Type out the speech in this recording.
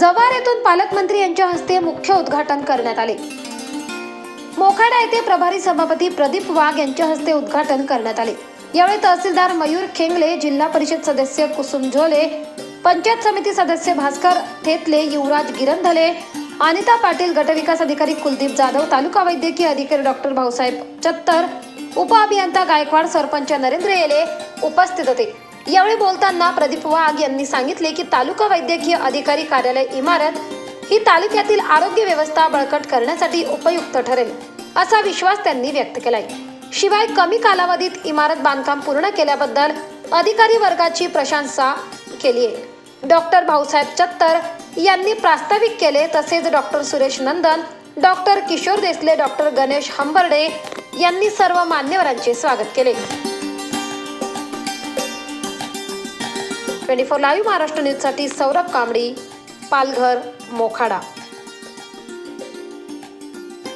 जव्हार येथून पालकमंत्री यांच्या हस्ते मुख्य उद्घाटन करण्यात आले। मोखाडा येथे प्रभारी सभापती प्रदीप वाघ यांच्या हस्ते उद्घाटन करण्यात आले। यावेळी तहसीलदार मयूर खेंगले, जिल्हा परिषद सदस्य कुसुम झोले, पंचायत समिती सदस्य भास्कर थेतले, युवराज गिरंधले, अनिता पाटील, गटविकास अधिकारी कुलदीप जाधव, तालुका वैद्यकीय अधिकारी डॉक्टर भाऊसाहेब चत्तर, उपअभियंता गायकवाड, सरपंच नरेंद्र येले उपस्थित होते। यावेळी बोलताना प्रदीप वाघ यांनी सांगितले की तालुका वैद्यकीय अधिकारी कार्यालय इमारत ही तालुक्यातील आरोग्य व्यवस्था बळकट करण्यासाठी उपयुक्त ठरेल असा विश्वास त्यांनी व्यक्त केलाय। शिवाय कमी कालावधीत इमारत बांधकाम पूर्ण केल्याबद्दल अधिकारी वर्गाची प्रशंसा केली आहे। डॉक्टर भाऊसाहेब चत्तर यांनी प्रास्ताविक केले, तसेच doctor Suresh Nandan, doctor Kishor Desle, doctor Ganesh Hambarde यांनी सर्व मान्यवरांचे स्वागत केले। 24 लाईव्ह महाराष्ट्र न्यूज साठी सौरभ कांबडी, पालघर, मोखाडा।